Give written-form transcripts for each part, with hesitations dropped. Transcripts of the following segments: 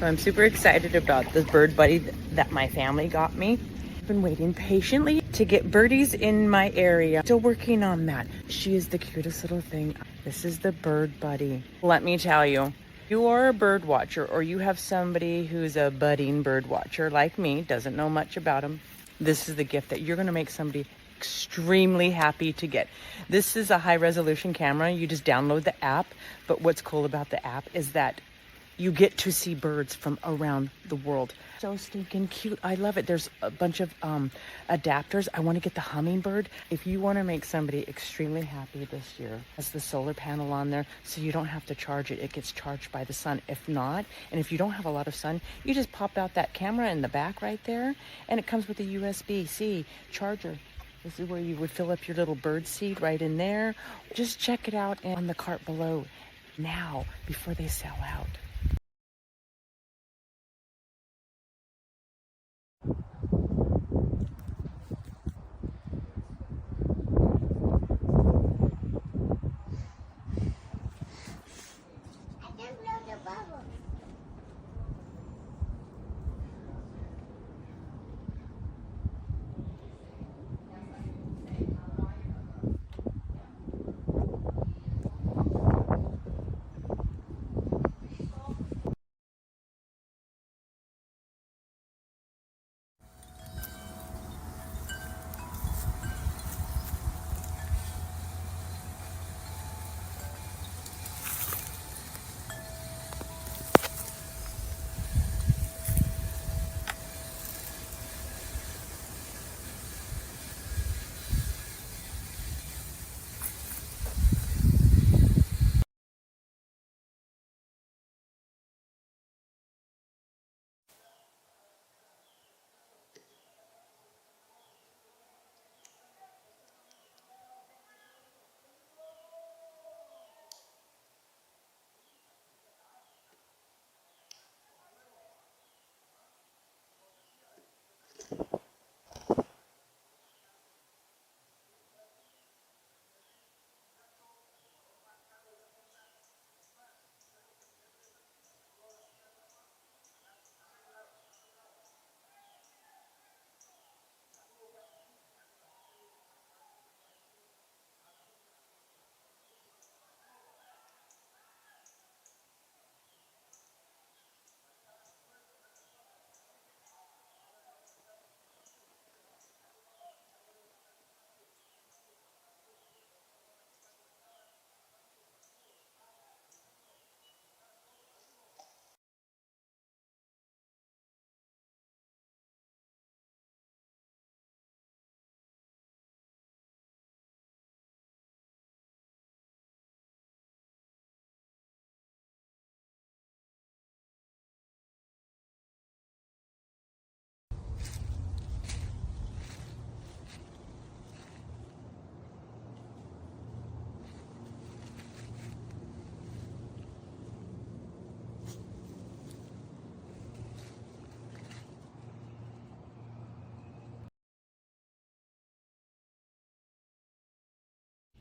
So I'm super excited about this bird buddy that my family got me. I've been waiting patiently to get birdies in my area. Still working on that. She is the cutest little thing. This is the bird buddy. Let me tell you, you are a bird watcher or you have somebody who's a budding bird watcher like me, doesn't know much about them. This is the gift that you're going to make somebody extremely happy to get. This is a high resolution camera. You just download the app. But what's cool about the app is that you get to see birds from around the world. So stinking cute. I love it. There's a bunch of adapters. I want to get the hummingbird. If you want to make somebody extremely happy this year, has the solar panel on there so you don't have to charge it. It gets charged by the sun. If not, and if you don't have a lot of sun, you just pop out that camera in the back right there, and it comes with a USB-C charger. This is where you would fill up your little bird seed right in there. Just check it out on the cart below now before they sell out.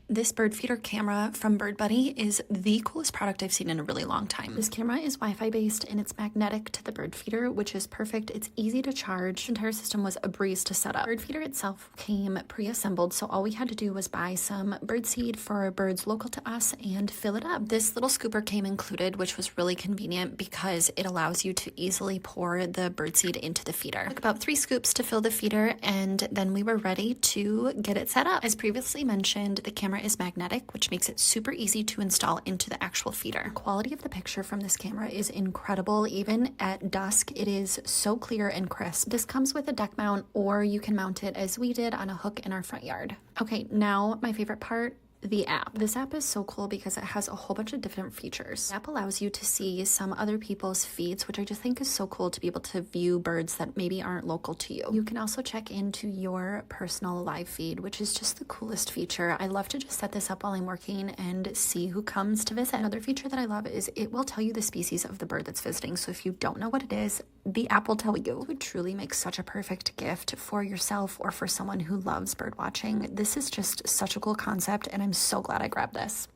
This bird feeder camera from Bird Buddy is the coolest product I've seen in a really long time. This camera is Wi-Fi based and it's magnetic to the bird feeder, which is perfect. It's easy to charge. The entire system was a breeze to set up. Bird feeder itself came pre-assembled, so all we had to do was buy some bird seed for birds local to us and fill it up. This little scooper came included, which was really convenient because it allows you to easily pour the bird seed into the feeder. It took about 3 scoops to fill the feeder, and then we were ready to get it set up. As previously mentioned, the camera is magnetic, which makes it super easy to install into the actual feeder. The quality of the picture from this camera is incredible. Even at dusk, it is so clear and crisp. This comes with a deck mount, or you can mount it as we did on a hook in our front yard. Okay, now my favorite part, the app. This app is so cool because it has a whole bunch of different features. The app allows you to see some other people's feeds, which I just think is so cool to be able to view birds that maybe aren't local to you. You can also check into your personal live feed, which is just the coolest feature. I love to just set this up while I'm working and see who comes to visit. Another feature that I love is it will tell you the species of the bird that's visiting. So if you don't know what it is, the app will tell you. It would truly make such a perfect gift for yourself or for someone who loves bird watching. This is just such a cool concept, and I'm so glad I grabbed this.